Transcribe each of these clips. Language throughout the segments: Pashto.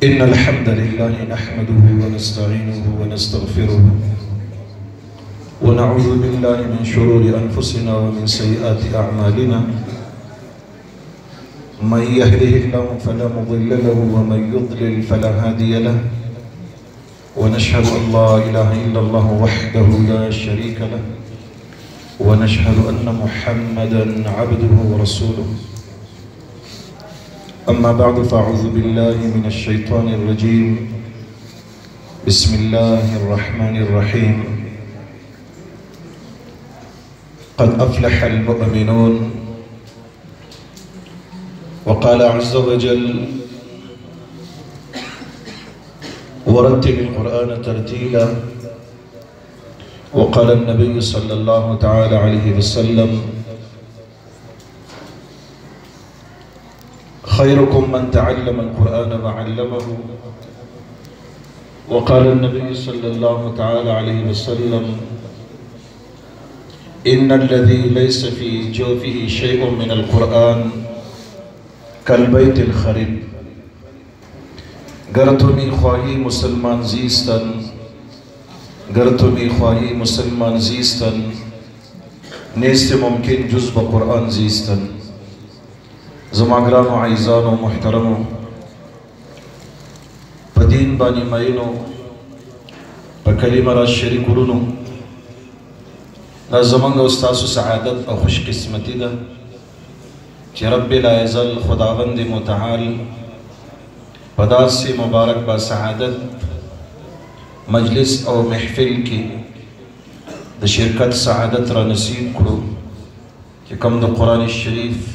إن الحمد لله نحمده ونستعينه ونستغفره ونعوذ بالله من شرور أنفسنا ومن سيئات أعمالنا من يهده الله فلا مضل له ومن يضلل فلا هادي له ونشهد أن لا إله إلا الله وحده لا شريك له ونشهد أن محمدا عبده ورسوله أما بعد فأعوذ بالله من الشيطان الرجيم بسم الله الرحمن الرحيم قد أفلح المؤمنون وقال عز وجل ورتل القرآن ترتيلا وقال النبي صلى الله تعالى عليه وسلم خيركم من تعلم القرآن وعلمه وقال النبي صلى الله تعالى عليه وسلم إن الذي ليس في جوفه شيء من القرآن كالبيت الخرب گر تمی خواهی مسلمان زیستن گر تمی خواهی مسلمان زیستن نیست ممکن جز بقرآن زیستن زماگران و عیزان و محترم پا دین بانی مینو پا کلمه را شریک ورونو دا زمانگ استاس و سعادت و خوش قسمتی دا چی رب لا یزل خداوند متعال پا داسی مبارک با سعادت مجلس او محفل کی دا شرکت سعادت را نصیب کرو چی کم دا قرآن الشریف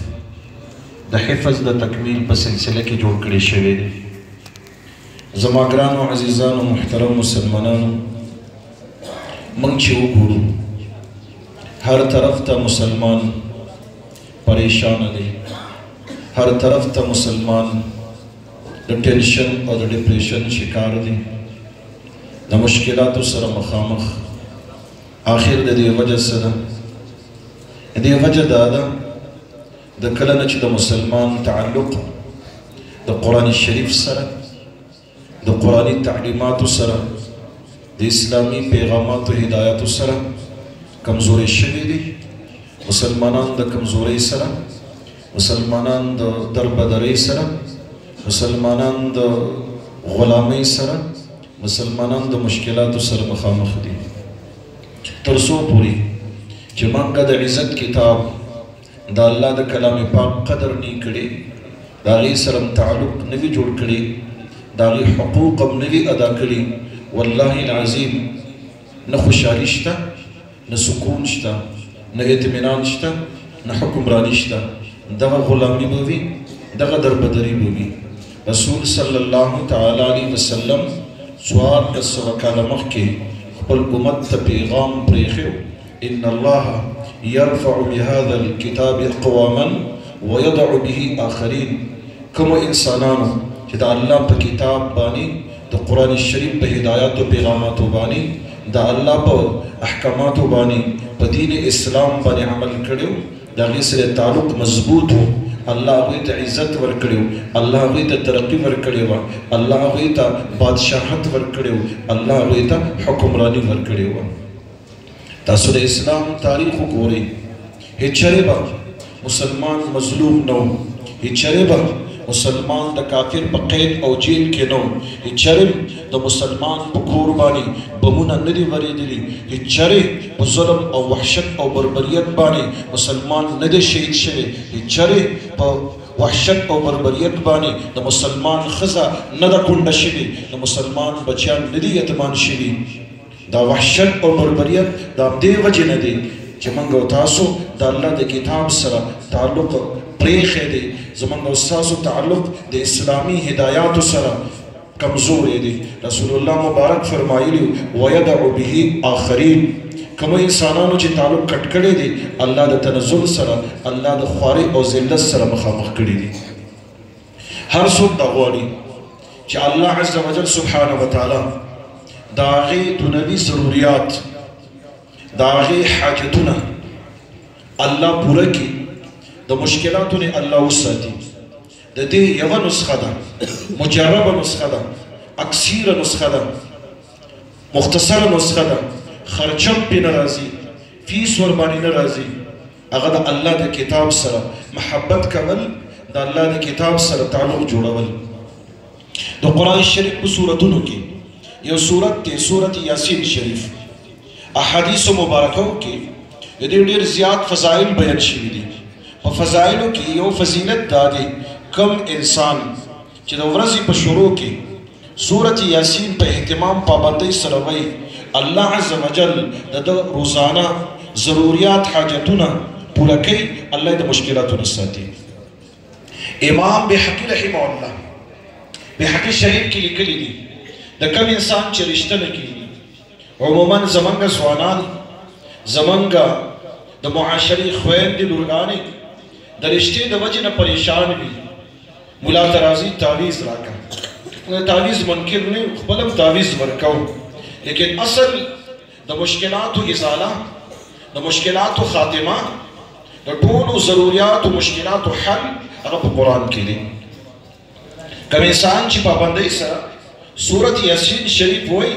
دا حفظ دا تکمیل پا سلسلہ کی جوڑ کری شوی دی زماگران و عزیزان و محترم مسلمانان منگ چیو گورو ہر طرف تا مسلمان پریشان دی ہر طرف تا مسلمان دا ٹینشن اور دا ڈپریشن شکار دی دا مشکلات سر مخامخ آخر دا دی وجہ سر دی وجہ دادا دا کلنه چې د مسلمان تعلق د قرآن شریف سره د قرآنی تعلیماتو سره د اسلامی پیغاماتو هدایاتو سره کمزوري شوي دي مسلمانان د کمزورۍ سره مسلمانان د دربدرۍ سره مسلمانان د غلامۍ سره مسلمانان د مشکلاتو سره مخامخ دي تر څو پورې چې موږ د عزت کتاب دا اللہ دا کلام پاک قدر نہیں کڑی دا غی سرم تعلق نوی جوڑ کڑی دا غی حقوق اب نوی ادا کڑی واللہ العظیم نہ خوشحالی شتا نہ سکون شتا نہ اطمینان شتا نہ حکمرانی شتا دا غلامی بوی دا دربدری بوی رسول صلی اللہ تعالی علیہ وسلم سوار کس وکال مخ کے خپل امت تا پیغام پریخیو ان اللہ يرفع بهذا الكتاب اقواما ويضع به آخرين كم انسانانو جدا اللہ پا کتاب بانی دا قرآن الشریف پا ہدایات و پیغامات بانی دا اللہ پا احکامات بانی پا دین اسلام بانی عمل کریو دا غیسر تعلق مضبوط ہو اللہ غیت عزت ورکڑیو اللہ غیت ترقی ورکڑیو اللہ غیت بادشاہت ورکڑیو اللہ غیت حکمرانی ورکڑیو تاسو د اسلام تاریخ وګورئ هیڅ با مسلمان مظلوم نو هیڅ با مسلمان د کافر په قید او جیل کې نو هیڅ د مسلمان په کور باندې بمونه نه دي ورېدلي هیڅ په ظلم او وحشت او بربریت باندې مسلمان نه دی شهید شوی هیڅ په وحشت او بربریت باندې د مسلمان ښځه نه ده کونډه شوې د مسلمان بچیان نه دي یتیمان شوي دا وحشت او بربریت دا دې وجې نه دی چې موږ او تاسو د الله د کتاب سره تعلق پرېښی دی زموږ او ستاسو تعلق د اسلامي هدایاتو سره کمزوری دی رسول الله مبارک فرمایلی ویدع به آخرین کوم انسانانو چې تعلق کټ کړی دی الله د تنزل سره الله د خواري او ذلت سره مخامخ کړی دی هر څوک دا غواړي چې الله عز وجل سبحانه وتعالی داغی دنوی ضروریات داغی حاجتنا اللہ پورا کی دا مشکلاتو نے اللہ وساتی د دې یوه نسخه ده، مجربه نسخه ده، اکسیره نسخه ده، مختصره نسخه ده، خرچم پې نه راځي، فیس ورباندې نه راځي. هغه د الله د کتاب سره محبت کول، د الله د کتاب سره تعلق جوړول. د قرآن شریف په سورتونو کې یو سورت دی، سورت یاسین شریف. احادیث مبارکو کې د دې ډېر زیات فضایل بیان شوي دي. په فضایلو کې یو فضیلت دا دی، کم انسان چې د ورځې په شروع کې سورت یاسین په اهتمام پابندۍ سره وایي، الله عز وجل د روزانه ضروریات حاجتونه پوره کوي، الله د مشکلاتو نه ساتي. امام بحقی رحمه الله بحقی شریف کې لیکلي دي، د کم انسان چې رشته نه کېږي، عموما زمونږ ځوانان، زمونږ د معاشرې خویندې لورګانې د رشتې د وجې نه پریشان وي. ملا ته راځي تعویض راکړه، تعویض منکر نه یو، خپل هم تعویض ورکوو، لیکن اصل د مشکلاتو ازاله، د مشکلاتو خاتمه، د ټولو ضروریاتو مشکلاتو حل هغه په قرآن کې دی. کوم انسان چې پابندۍ سره سورت یاسین شریف وایي،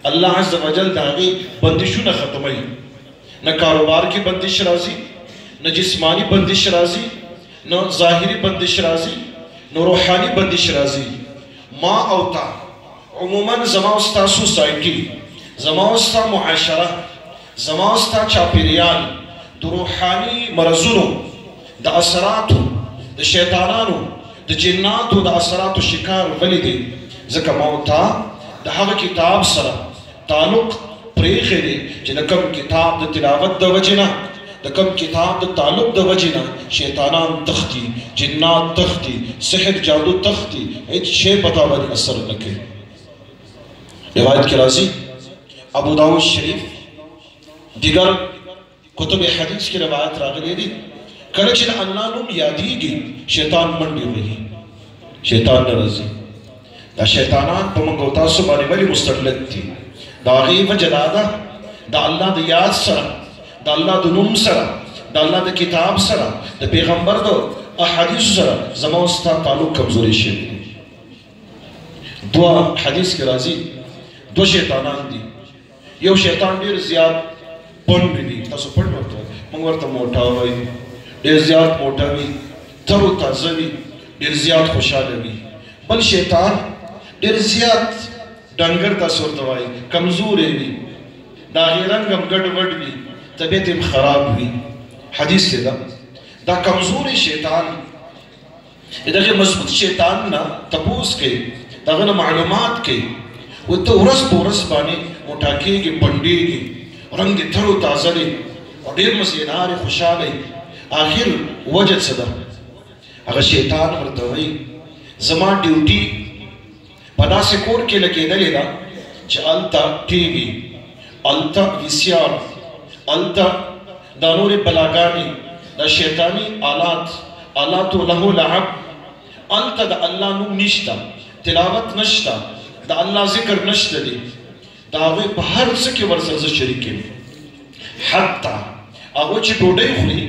الله عز وجل د هغې بندشونه ختموي. نه کاروبار کې بندش راځي، نه جسمانی بندش راځي، نه ظاهري بندش راځي، نه روحاني بندش راځي. ما او تا عموما زما او ستا سوسایټي، زما او ستا معاشره، زما او ستا چاپیریال د روحاني مرضونو، د اثراتو، د شیطانانو، د جناتو د اثراتو شکار ولې دی؟ ځکه ما او تا د هغه کتاب سره تعلق پرېښی دی چې د کوم کتاب د تلاوت د وجې نه، د کوم کتاب د تعلق د وجې نه شیطانان تختی، جنات تختی، سحر جادو تختی، هیڅ شی په تا باندې اثر نه کوي. روایت کې راځي، ابو داود شریف، دیگر کتب حدیث کی روایت راغلی دی، کله چې د الله نوم یادېږي شیطان منډې وهي، شیطان نه راځي. دا شیطانان په موږ او تاسو باندې ولې مستلط دي؟ د هغې وجه دا ده، د الله د یاد سره، د الله د نوم سره، د الله د کتاب سره، د پیغمبر د احادیثو سره زما او ستا تعلق کمزوری شوی دی. دوه حدیث کې راځي، دو شیطانان دي. یو شیطان ډېر زیات پنډ دي، تاسو پنډ ورته وایي، موږ ورته موټا وایي، ډېر زیات موټا وي، تر و تازه وي، ډېر زیات خوشحاله وي. بل شیطان ډېر زیات ډنګر تاسو ورته وایي، کمزوری وي، د هغې رنګ هم ګډوډ وي، طبیعت هم خراب وي. حدیث کې ده دا کمزوری شیطان د دغه مضبوط شیطان نه تپوس کوي، د هغه نه معلومات کوي، و ته ورځ په ورځ باندې موټا کېږي، پنډېږي، رنګ دې تر و تازه دی او ډېر مزېدار یې، خوشحاله یې. آخر وجه څه ده؟ هغه شیطان ورته وایي زما ډیوټي په داسې کور کې لګېدلې ده چې هلته ټي وي، هلته وي سي آر، هلته دا نورې بلاګانې، دا شیطاني آلاتو له لعب، هلته د الله نوم نشته، تلاوت نشته، د الله ذکر نشته دی. د هغوی په هر څه کې ورسره زه شریک یم. حتی هغوی چې ډوډۍ خوري،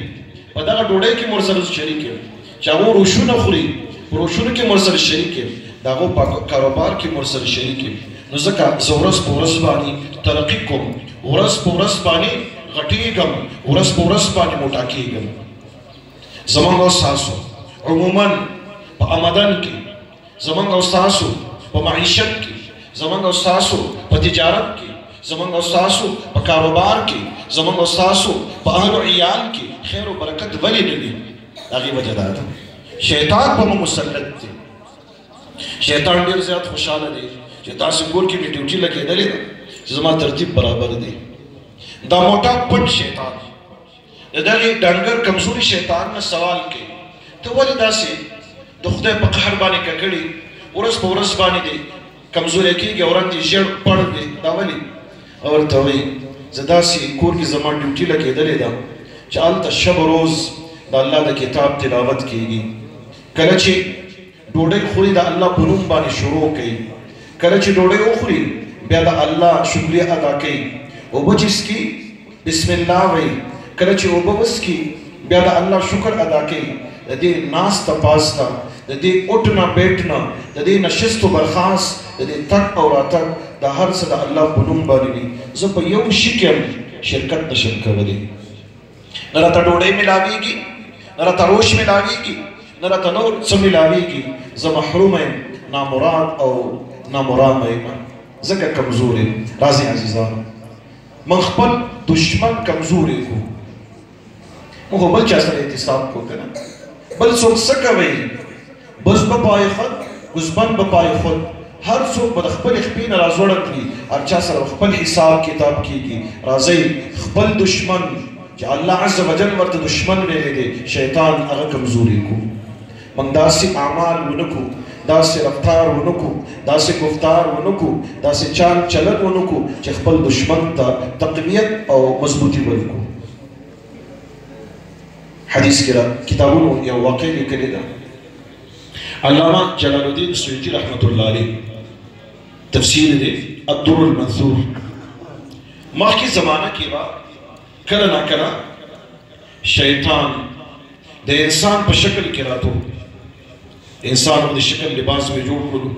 په دغه ډوډۍ کې مو ورسره شریک یم. چې هغوی روشونه خوري، په روشونو کې مو ورسره شریک یم. د هغوی په کاروبار کې مو ورسره شریک یم. نو ځکه زه ورځ په ورځ باندې ترقي کوم، ورځ په ورځ باندې غټېږم، ورځ په ورځ باندې موټا کېږم. زموږ او ستاسو عموما په آمدن کې، زموږ او ستاسو په معیشت کې، زموږ او ستاسو په تجارت کې، زموږ او ستاسو په کاروبار کې، زموږ او ستاسو په اهل و عیال کې خیر و برکت ولې نه وي؟ د هغې وجه دا ده شیطان په موږ مسلط دی. شیطان ډېر زیات خوشحاله دی چې تاسو کور کې مې ډیوټي لګېدلې ده چې زما ترتیب برابر دی. دا موټا پټ شیطان د دغې ډنګر کمزوري شیطان نه سوال کوي، ته ولې داسې د خدای په قهر باندې ککړې ورځ په ورځ باندې دی کمزوری کېږي او رنګ دې ژېړ پړ دی، دا ولې؟ ورته وایي زه داسې کور کې زما ډیوټي لګېدلې ده چې هلته شب و روز د الله د کتاب تلاوت کېږي. کله چې ډوډۍ خوري د الله په نوم باندې شروع کوي، کله چې ډوډۍ وخوري بیا د الله شکریه ادا کوي، اوبه چې څښي بسم الله وایي، کله چې اوبه وڅښي بیا د الله شکر ادا کوي. د دې ناسته پاسته د دې اوټ نه بیټ نه د دې نشست و برخاست د دې تک او راتک دا هر څه د الله په نوم باندې وي زه په یو شي کې شرکت نشم کولی نه راته ډوډۍ ملاویږي نه راته روش ملاویږي نه راته نور څه ملاویږي زه محروم یم نامراد او نامرامه یم ځکه کمزور یم راځئ عزیزانو من خپل دشمن کمزورې کو موږ خو بل چا سره اعتصاب کو که نه بل څوک څه کوي بز به پای خود گزبن به پای خود هر څوک به د خپل خپې نه رازوړه کړي هر چا سره خپل حساب کتاب کېږي راځئ خپل دشمن چې الله عز وجل ورته دشمن ویلی دی شیطان هغه کمزوري کو موږ داسې اعمال ونکو داسې رفتار ونکو داسې گفتار ونکو داسې چال چلن ونکو چې خپل دشمن ته تقویت او مضبوطی ورکو حدیث کې کتابونو یو واقع لیکلې ده علامه جلال الدین سیوطي رحمت الله علیه تفسیر دی الدر المنثور مخکې زمانه کې به کله نا کله شیطان د انسان په شکل کې راتو انسان د شکل لباس به جوړ کړو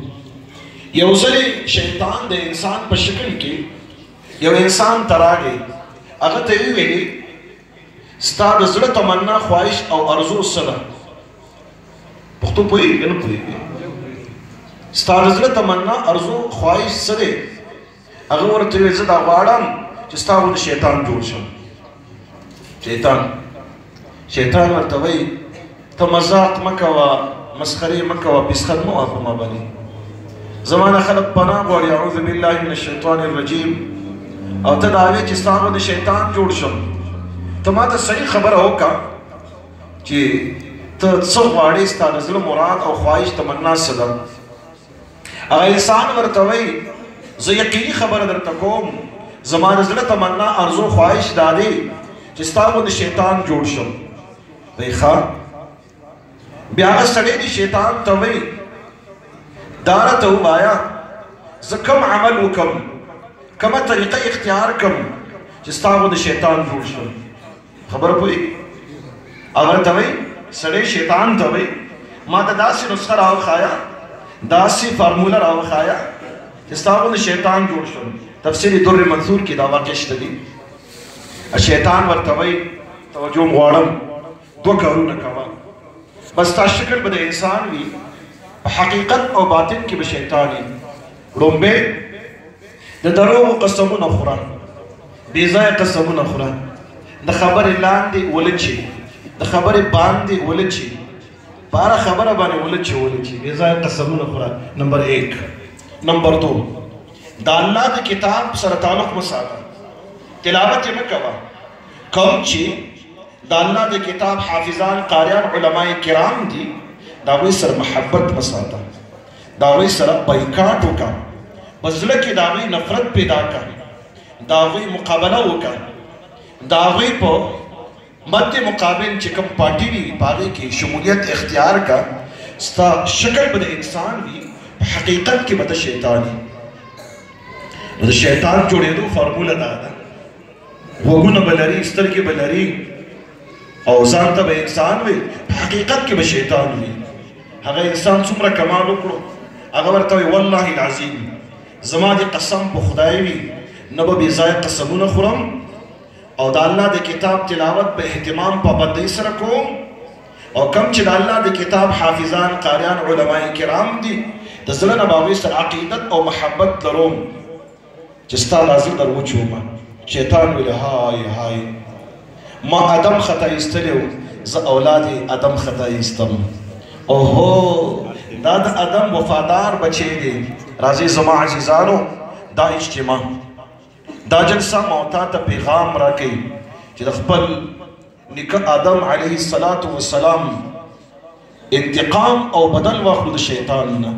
یو ځلې شیطان د انسان په شکل کې یو انسان ته راغی هغه ته یې ویلي ستا د زړه تمنا خواهش او ارزو څه ده پښتو پوهېږي که نه پوهېږي ستا د زړه تمنا ارزو خواهش څه دی هغه ورته ویل زه دا غواړم چې ستا غوندې شیطان جوړ شم شیطان ورته وایي ته مذاق مه کوه مسخرې مه کوه پیسخند مه وه په ما باندې زما نه خلک پناه غواړي اعوذ بالله من الشیطان الرجیم او ته دا وایې چې ستا غوندې شیطان جوړ شم ته ما ته صحیح خبره وکړه چې ته څه غواړې ستا د زړه مراد او خواهش تمنا څه ده هغه انسان ورته وایي زه یقیني خبره درته کوم زما د زړه تمنا ارزو خواهش دا دی چې ستا غوندې شیطان جوړ شم وایي ښه بیا هغه سړی دې شیطان ته وایي دا راته ووایه زه کوم عمل وکړم کومه طریقه اختیار کړم چې ستا غوندې شیطان جوړ شم خبره پوهېږي هغه ته وایي سړی شیطان ته وایي ما ته داسې نسخه راوښایه داسې فارموله راوښایه چې ستا غوندې شیطان جوړ شم تفسیر در منثور کې دا واقع شته دي شیطان ورته وایي توجه م غواړم دوه کارونه کوه بس ستا شکل به د انسان وي په حقیقت او باطن کې به شیطان وي لومبې د دروغو قسمونه خوره بې ځایه قسمونه خوره د خبرې لاندې ولچي د خبرې باندې ولچي په هره خبره باندې ولچي بې ځایه قسمونه خوره نمبر 1 نمبر 2 د الله د کتاب سره تعلق مه ساته تلاوت یې مه کوه کوم چې د الله د کتاب حافظان قاریان علماء کرام دي د هغوی سره محبت مه ساته د هغوی سره بایکاټ وکړه په زړه کې د هغوی نفرت پیدا کړه د هغوی مقابله وکړه د هغوی په مد مقابل چې کوم پارټي وي په هغې کې شمولیت اختیار کړه ستا شکل به د انسان وي په حقیقت کې به د شیطان وي نو د شیطان جوړېدو فارموله دا ده غوږونه به لري سترګې به لري او ځان ته به انسان وي په حقیقت کې به شیطان وي هغه انسان څومره کمال وکړو هغه ورته وایي والله العظیم زما د قسم په خدای وي نه به بې ځایه قسمونه خورم او د الله د کتاب تلاوت په اهتمام پابندۍ سره کوم او کم چې د الله د کتاب حافظان قاریان علماء کرام دي د زړه نه به هغوی سره عقیدت او محبت لروم چې ستا دا زړه در وچومه شیطان ویل های های ما ادم خطا ایستلی و زه اولاد ادم خطا ایستم اوهو دا د ادم وفادار بچی دی راځئ زما عزیزانو دا اجتماع دا جلسه ما تا ته پیغام راکوي چې د خپل نیکه آدم علیه السلام انتقام او بدل واخلو د شیطان نه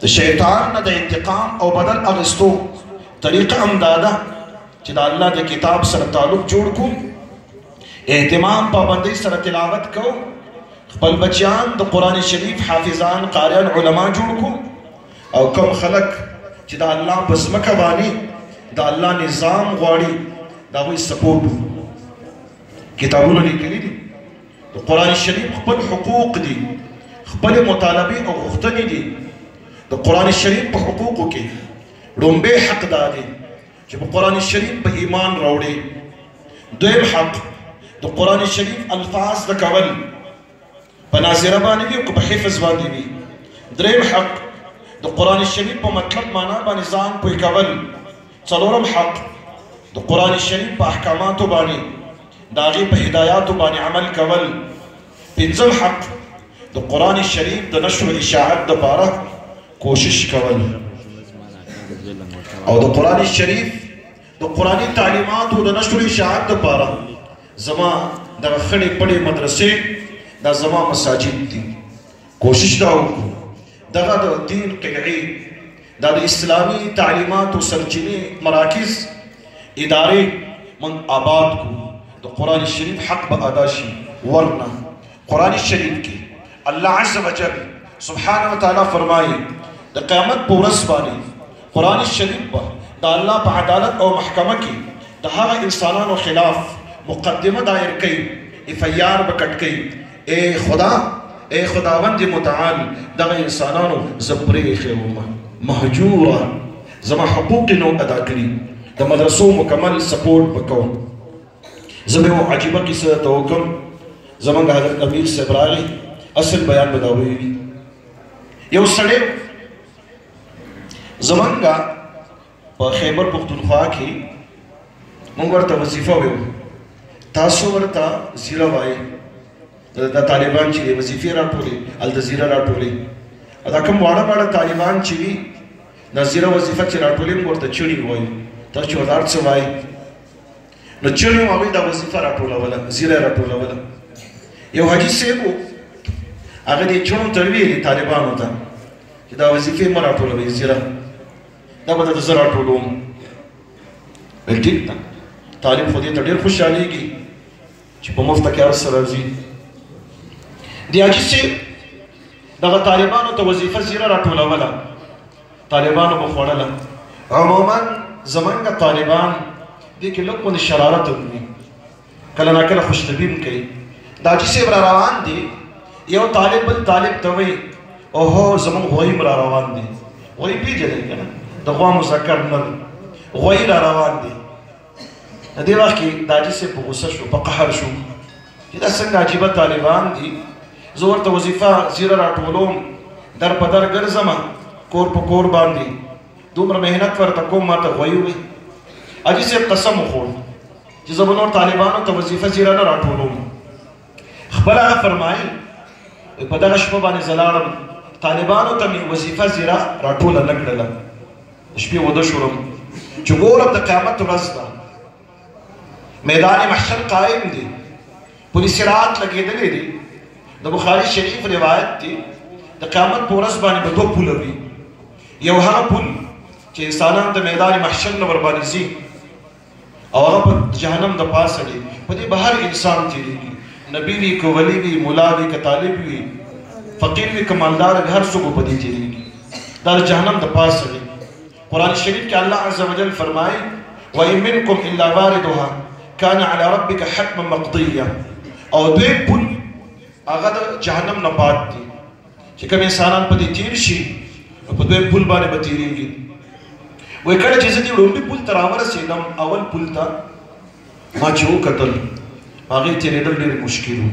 د شیطان نه د انتقام او بدل اخیستو طریقه هم دا ده چې د الله د کتاب سره تعلق جوړ کړو اهتمام پابندۍ سره تلاوت کو خپل بچیان د قرآن شریف حافظان قاریان علما جوړ کړو او کم خلک چې د الله په ځمکه باندې د الله نظام غواړي د هغوی سپورټ کتابونه لیکلي دي د قرآن شریف خپل حقوق دي خپل مطالبه او غوښتنې دي د قرآن شریف په حقوقو کې لومبی حق دا دی چې په قرآن شریف په ایمان راوړي. دویم حق د قرآن شریف الفاظ د کول په ناظره باندې وي او په حفظ باندې وي. دریم حق د قرآن شریف په مطلب معنا باندې ځان پوه کول. څلورم حق د قرآن شریف په احکاماتو باندې د هغې په هدایاتو باندې عمل کول. پنځم حق د قرآن شریف د نشر و اشاعت دپاره کوشش کول. او د قرآن شریف د قرآني تعلیماتو د نشر و اشاعت دپاره زما دغه خړې پړې مدرسې دا زما مساجد دي. کوشش دا وکړو دغه د دین قلعې دا د اسلامي تعلیماتو سرچینې مراکز ادارې من آباد کو. د قرآن شریف حق به ادا شي. ورنه قرآن شریف کې الله عز وجل سبحانه وتعالی فرمایي د قیامت په ورځ باندې قرآن شریف به د الله په عدالت او محکمه کې د هغه انسانانو خلاف مقدمه دایر کوي. FIR به کټ کوي. اے خداوند متعال دغه انسانانو زه پرېښی وم مهجوره زما حقوق نو ادا کړي. د مدرسو مکمل سپورټ به کوم. زه به یو عجیبه کیسه درته وکړم. زمونږ حضرت امیر صاحب راغی اصل بیان به دا ویلي. یو سړی زمونږ په خیبر پښتونخوا کې موږ ورته وظیفه ویو. تاسو ورته زیره وایي. دا طالبان چې دي وظیفې راټولې هلته زیره راټولې. دا کوم واړه واړه طالبان چې وي دا زیره وظیفه چې راټولې موږ ورته چړي وایو. تاسو چې ورته هر څه وایي نو چړي هغوی دا وظیفه راټولوله زیره یې راټولوله. یو حاجي صاحب و هغه دې چڼو ته ویلي طالبانو ته چې دا وظیفې مه راټولوئ زیره دا به درته زه راټولوم. ویل ټیک ده طالب خو دې ته ډېر خوشحالېږي چې په مفته کې هر څه راځي. د حاجي صاحب دغه طالبانو ته وظیفه زیره راټولوله. طالبانو به خوړله. عموما زمونږ طالبان دې کې لږ غوندې شرارت هم وي. کله ناکله خوشطبي هم کوي. د حاجي صاحب را روان دي یو طالب بل طالب ته وایي اوهو زمونږ غوی هم را روان دي. غوی پېژنئ که نه د غوا مذکر نر غوی را روان دي. د دې وخت کې د حاجي صاحب په غوسه شو په قهر شو چې دا څنګه عجیبه طالبان دي. زه ورته وظیفه زیره راټولوم در په در ګرځم کور په کور باندې دومره محنت ورته کوم ماته غوی وایي. حاجي صاحب قسم وخوړ چې زه به نور طالبانو ته وظیفه زیره نه راټولوم. خپله هغه فرمایي په دغه شپه باندې زه لاړم طالبانو ته مې وظیفه زیره راټوله نه کړله. د شپې وده شولم چې ګورم د قیامت ورځ ده میدان محشر قائم دی. پولیس رات لګېدلې دي. د بخاري شریف روایت دی د قیامت په ورځ باندې به دوه پوله وي. یو هغه پل چې انسانان د میدان محشر نه ورباندې ځي او هغه په جهنم د پاسه دی. په دې به هر انسان تېرېږي. نبی وي که ولی وي ملا وي که طالب وي فقیر وي که مالدار وي هر څوک په دې تېرېږي. دا د جهنم د پاسه دی. قرآن شریف کې الله عز وجل فرمایي وَإِن مِّنكُمْ إِلَّا وَارِدُهَا كَانَ عَلَى رَبِّكَ حَتْمًا مَقْضِيًّا. او دوی پل هغه د جهنم نه پات دي چې کوم انسانان په دې تېر شي نو په دوی پل باندې به تېرېږي. وایي کله چې زه دې لومړي پل ته راورسېدم اول پل ته ما چې وکتل هغې تېرېدل ډېر مشکل و.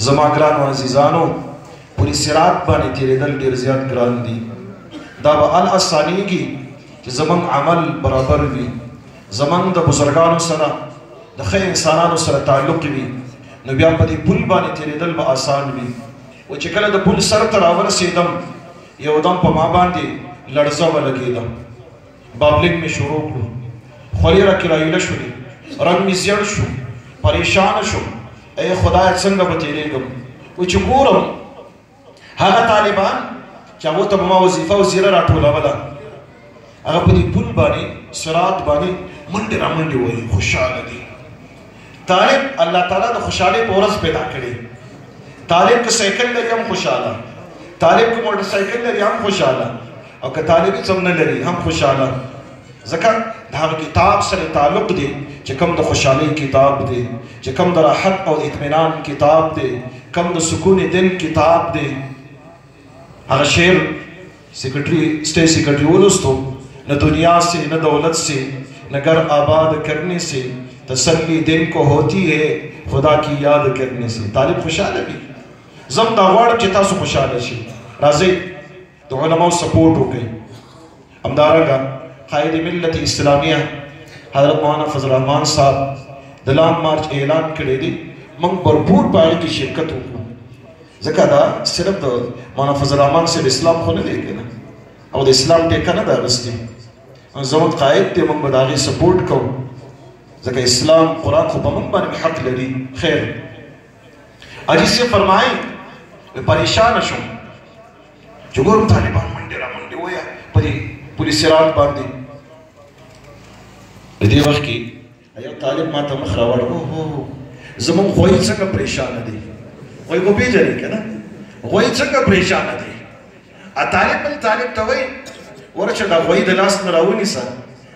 زما ګرانو عزیزانو پل صراط باندې تېرېدل ډېر زیات ګران دي. دا به الاسانېږي چې زموږ عمل برابر وي زموږ د بزرګانو سره د ښه انسانانو سره تعلق وي نو بیا په دې پل باندې تېرېدل به آسان وي. و چې کله د پل سر ته راورسېدم یو دم په ما باندې لړزه ولګېده. بابلیک مې شروع کړو. خولې راکې رایله شولې. رنګ مې زیړ شو. پریشانه شوم. ای خدایه څنګه به تېرېږم. و چې ګورم هغه طالبان چې هغو ته به ما وظیفه او زیره راټولوله هغه په دې پل باندې صراط باندې منډې را منډې وایي خوشحاله دي. طالب الله تعالی د خوشحالۍ په ورځ پیدا کړي. طالب که سایکل لري هم خوشحاله. طالب که موټر سایکل لري هم خوشحاله. او که طالب هېڅ هم نه لري هم خوشحاله. ځکه د هغه کتاب سره تعلق دی چې کوم د خوشحالۍ کتاب دی چې کوم د راحت او اطمینان کتاب دی کوم د سکون دل کتاب دی. هغه شعر سیکرٹری اسٹیٹ سیکرٹری ولستو نہ دنیا سے نہ دولت سے نہ گھر آباد کرنے سے تسلی دل کو ہوتی ہے خدا کی یاد کرنے سے. طالب خوشحال بھی زم دا غواړم چې تاسو خوشحاله شئ. راځئ د علماء سپورټ وکړئ. همدارنګه قائد ملت اسلامیه حضرت مولانا فضل الرحمان صاحب د لانګ مارچ اعلان کړی دی. موږ भरपूर په هغې کې شرکت وکړو ځکه دا صرف د مولانا فضل الرحمان صاحب اسلام خو نه دی کنه او د اسلام ټیکه نه ده اخیستې. زموږ قائد دی موږ به د هغې سپورټ کوو ځکه اسلام قرآن خو په موږ باندې حق لري. خیر حاجي صاحب فرمایي پریشانه شوم چې ګورم طالبان منډې را منډې وایه په دې پولیس رات باندې. په دې وخت کې یو طالب ما ته مخ راوړ اوهو زموږ غوی څنګه پریشانه دی. غوی خو پېژنې که نه غوی څنګه پریشانه دی. طالب بل طالب ته وایي ورشه دا غوی د لاس نه راونیسه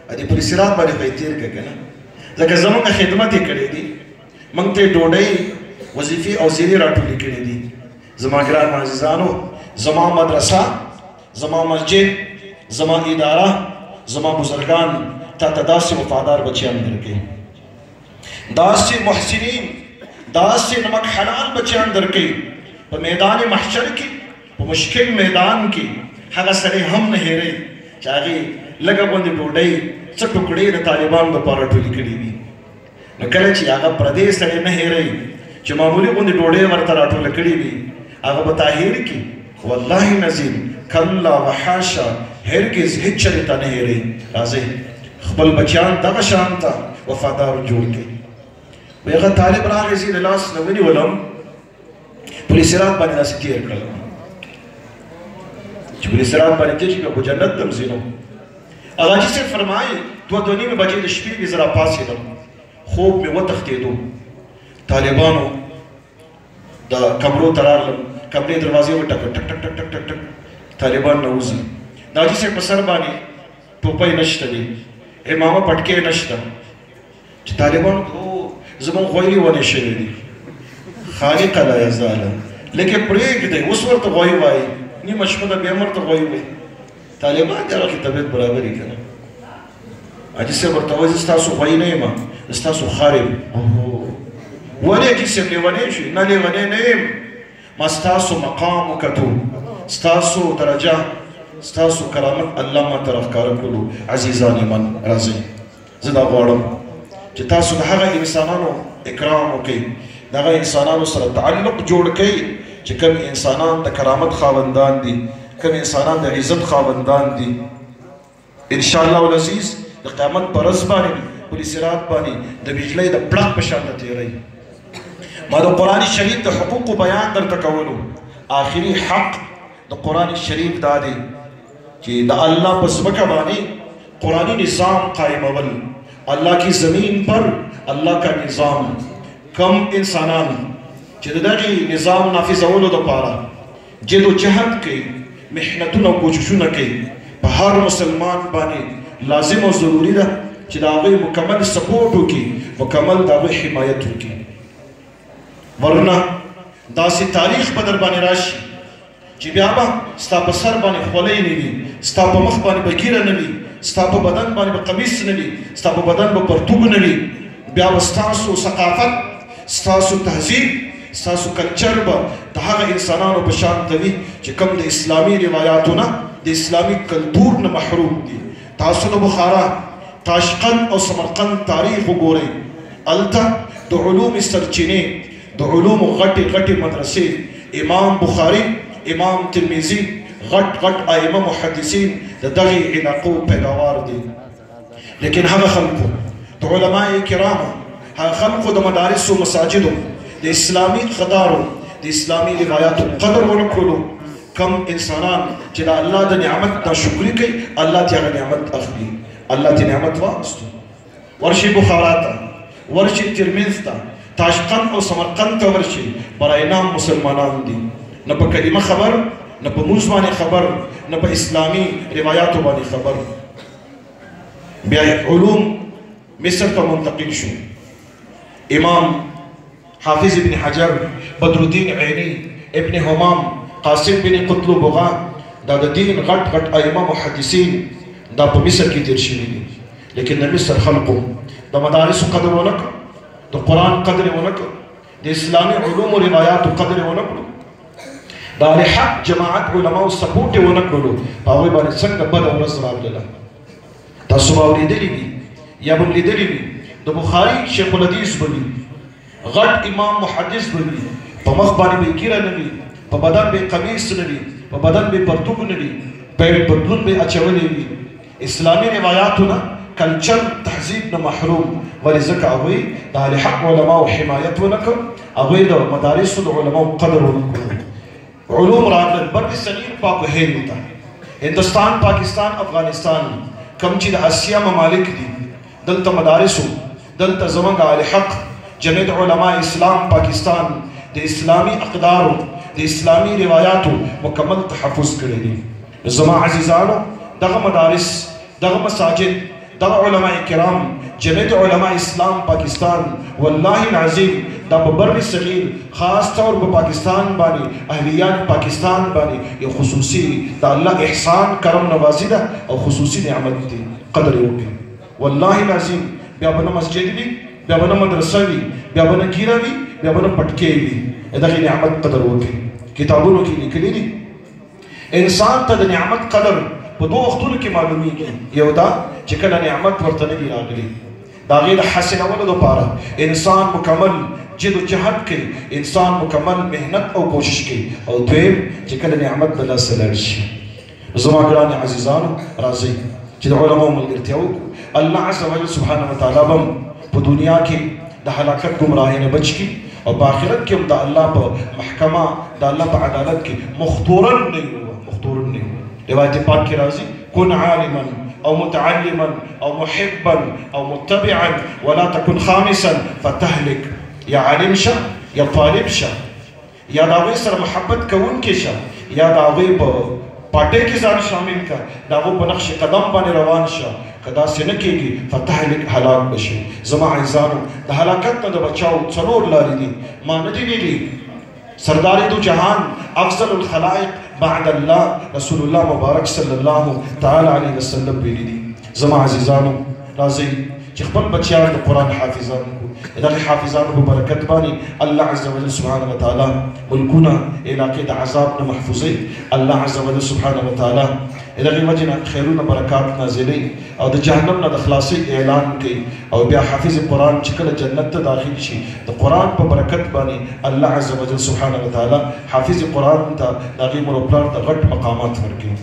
دې پولیس رات باندې خو یې تېر کړه که نه ځکه زموږ خدمت یې کړی دی. موږ ته یې ډوډۍ وظیفې او زیرې راټولې کړې دي. زما ګران عزیزانو زما مدرسه زما مسجد زما اداره زما بزرگان تا ته داسې وفادار بچیان درکوي داسې محسنین داسې نمک حلال بچیان درکوي. په میدان محشر کې په مشکل میدان کې هغه سړی هم نه هېروي چې هغې لږه غوندې ډوډۍ څه ټوکړې د طالبانو دپاره ټولې کړې وي. نو کله چې هغه پردی سړی نه هېروي چې معمولي غوندې ډوډۍ ورته راټوله کړې وي هغه به تا هېر کړي. والله نظیم کله وحاشا هرگز هیڅ چرې ته نه هېروي. راځئ خپل بچیان دغه شان ته وفادار جوړ کړئ. وایي هغه طالب راغی زه د لاس نه ونیولم پولیس رات باندې داسې تېر کړلم چې پولیس رات باندې تېر شي بیا خو جنت ته م ځینو. هغه حاجي صاحب فرمایي 2:30 بجې د شپې مې زه راپاڅېدم خوب مې وتښتېدو. طالبانو د کمرو ته راغلم کمرې دروازې وټکه ټک ټک ټک ټک ټک ټک طالبان نه وځي. د حاجي صاحب په سر باندې ټوپۍ نشته دی امامه پټکې نشته چې طالبان زموږ غوی ونې شوي دي. خالق لا یزاله لیکن پرېږدئ اوس ورته غوی وایي نیمه شپه ده بیا هم ورته غوی وایي. طالبان د هغه کې طبیعت برابري که نه. حاجي صاحب ورته وایي زه ستاسو غوی نه یم زه ستاسو خر یم. ولې حاجي صاحب لیونی شي؟ نه لیونی نه یم ما ستاسو مقام وکتو ستاسو درجه ستاسو کرامت الله ما ته راښکاره کړلو. عزیزان من راځئ زه دا غواړم چې تاسو د هغه انسانانو اکرام وکئ د هغه انسانانو سره تعلق جوړ کئ چې کوم انسانان د کرامت خاوندان دي کوم انسانان د عزت خاوندان دي. انشاءالله العزیز د قیامت په ورځ باندې پولیس رات باندې د بجلۍ د پړق په شان نه تېروي. ما د قرآن شریف د حقوقو بیان درته کولو. آخري حق د قرآن شریف دا دی چې د الله په ځمکه باندې قرآني نظام قائمول. الله کی زمین پر الله کا نظام. کم انسانان چې د دغې نظام نافذولو دپاره جد و جهد کوي محنتونه او کوششونه کوي په هر مسلمان باندې لازم او ضروري ده چې د هغوی مکمل سپورټ وکړي مکمل د هغوی حمایت وکړي. ورنه داسې تاریخ په در باندې راشي چې بیا به ستا په سر باندې خولۍ نه وي ستا په مخ باندې به ږیره نه وي ستا په بدن باندې به قمیص نه وي ستا په بدن به پرتوګ نه وي. بیا به ستاسو ثقافت ستاسو تهذیب ستاسو کلچر به د هغه انسانانو په شان ته وي چې کوم د اسلامي روایاتو نه د اسلامي کلتور نه محروم دي. تاسو د بخارا تاشقند او سمرقند تاریخ وګورئ. هلته د علوم سرچینې د علومو غټې غټې مدرسې امام بخاري امام ترمذي غټ غټ ائمه محدثین د دغې علاقو پیداوار دي. لیکن هغه خلکو د علماء کرامو هغه خلکو د مدارسو مساجدو د اسلامي خدارو د اسلامي روایاتو قدر ونه کړلو. کم انسانان چې د الله د نعمت ناشکري کوي الله ترې هغه نعمت اخلي. الله ترې نعمت واخیستو. ورشي بخارا ته ورشي ترمذ ته تاشقند او سمرقند ته ورشي برای نام مسلمانان دي. نه په کلمه خبر نه په مونځ باندې خبر نه په اسلامي روایاتو باندې خبر. بیا علوم مصر ته منتقل شو. امام حافظ ابن حجر بدر الدین عینی ابن همام قاسم بن قطلب بغا دا د دین غټ غټ ائمه محدثین دا په مصر کې تیر شوي دي، لیکن د مصر خلقو د مدارسو قدر ونه کړ، د قرآن قدر ونه کړ، د اسلامي علومو روایاتو قدر ونه کړو، د حق جماعت علماو سپورټ یې ونه کړلو، په هغوی باندې څنګه بده ورځ راغلله. تاسو به اورېدلي وي یا به لیدلي وي د بخاري شیخ الحدیث به وي، غټ امام محدث به وي، په مخ باندې به ګیره نه وي، په بدن به قمیص نه وي، په بدن به پرتوګ نه وي، بدلون به اچولی وي، اسلامي روایاتو نه کلچر تهذیب نه محروم. ولې ځکه هغوی د اهل حق علماو حمایت ونه کړ، هغوی د مدارسو د علماو قدر ونه کړ. علوم راغلل بر صغیر پاک و هند ته، هندوستان، پاکستان، افغانستان، کم چې د اسیا ممالک دي، دلته مدارسو، دلته زموږ اهل حق جمعیت علماء اسلام پاکستان د اسلامي اقدارو د اسلامي روایاتو مکمل تحفظ کړی دي. زما عزیزانو دغه مدارس، دغه مساجد، دغه علماء کرام جمعیت علماء اسلام پاکستان والله العظیم دا په بر صغیر خاص طور په پاکستان باندې اهلیان پاکستان باندې یو خصوصي د الله احسان کرم نوازی ده او خصوصي نعمت دی، قدر یې وکړي. والله العظیم بیا به نه مسجد وي، بیا به نه مدرسه وي، بیا به نه ګیره وي، بیا به نه پټکې وي، دغې نعمت قدر وکړي. کتابونو کې لیکلي دي انسان ته د نعمت قدر په دوه وختونو کې معلومیږي. یو دا چې کله نعمت ورته نه وي راغلي، د هغې د حاصلولو دپاره انسان مکمل جد و جهد کوي، انسان مکمل محنت او کوشش کوي. او دویم چې کله نعمت د لاسه لاړ شي. زما ګران عزیزانو راځئ چې د علماو ملګرتیا وکړو. الله عز وجل سبحانه وتعالی به په دنیا کې د هلاکت ګمراهۍ نه بچ کړي او په آخرت کې هم د الله په محکمه، د الله په عدالت کې مختورن نه وي، مختورن نه وي. روایت پاک کې راځي کن عالما او متعلما او محبا او متبعا ولا تكن خامسا فتهلك. یا عالم شه، یا طالب شه، یا د هغوی سره محبت کوونکی شه، یا د هغوی په پارټۍ کې ځان شامل کړه، د هغو په نقش قدم باندې روان شه. که داسې نه کېږي فتهلک، هلاک بشي. زما عزیزانو د هلاکت نه د بچاو څلور لارې دي. ما نه دي ویلي سردار دو جهان افضل الخلائق بعد الله رسول الله مبارک صلی الله تعالی علیه وسلم ویلي دي. زما عزیزانو راځئ چې خپل بچیان د قرآن حافظان کړو. دغه حافظانو په برکت باندې الله عز وجل سبحانه وتعالی ملکونه علاقې د عذاب نه محفوظوي. الله عز وجل سبحانه وتعالی دغې وجې نه خیرونه برکات نازلوي او د جهنم نه د خلاصۍ اعلان کوي. او بیا حافظ قرآن چې کله جنت ته داخل شي د قرآن په برکت باندې الله عز وجل سبحانه وتعالی حافظ قرآن ته د هغې مور او پلار ته غټ مقامات ورکوي.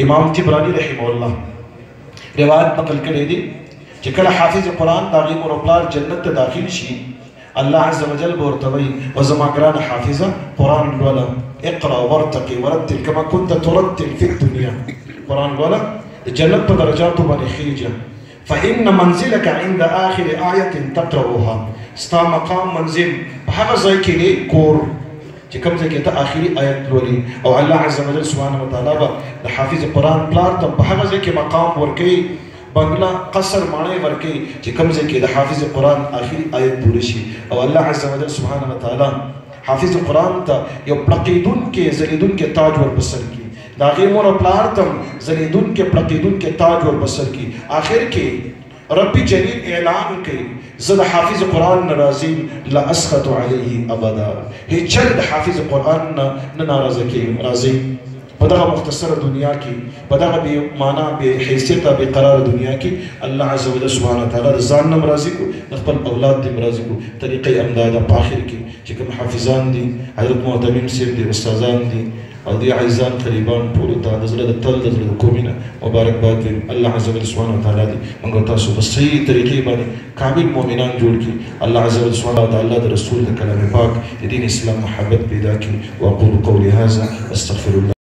امام طبراني رحمه الله روایت نقل کړی دی چې کله حافظ قرآن د هغې مور او پلار جنت ته داخل شي، الله عز وجل به ورته وایي و زما ګرانه حافظه قرآن لوله، اقرأ ورتقي ورتل كما كنت ترتل في الدنيا. قرآن لوله د جنت په درجاتو باندې خیږه. فإن منزلك عند آخر آية تقرأها. ستا مقام منزل په هغه ځای کې دی کور چې کوم ځای کې ته آخري آیت لولي. او الله عز وجل سبحانه وتعالی به د حافظ قرآن پلار ته په هغه ځای کې مقام ورکوي، بنگلا قصر ماڼۍ ورکوي چې کوم ځای کې د حافظ قرآن آخري آیت پوره شي. او الله عز وجل سبحانه وتعالی حافظ قرآن ته یو پړقېدونکی ځلېدونکی تاج وربسر کړي، د هغې مور او پلار ته ځلېدونکی پړقېدونکی تاج وربسر کړي. آخر کې رب جلیل اعلان کوي زه د حافظ قرآن نه راضي یم، لا اسخط علیه ابدا. هیڅ چل د حافظ قرآن نه ناراضه کېږم. راځئ په دغه مختصره دنیا کې، په دغه بې معنا بې حیثیته بې قراره دنیا کې الله عز وجل سبحانه وتعالی د ځان نه هم راضي کړو، د خپل اولاد دې هم راضي کړو. طریقې همدا ده. په آخر کې چې کوم حافظان دي، حضرت معتمم صاحب دي، استادان دي او دې عزیزان قریبان ټولو ته د زړه د تل د زړه د کومې نه مبارکباد وایم. الله عز وجل سبحانه وتعالی دې موږ او تاسو په صحیح طریقې باندې کامل مؤمنان جوړ کړي. الله عز وجل سبحانه وتعالی د رسول د کلام پاک د دین اسلام محبت پیدا کړي. واقول قولي هذا استغفر الله.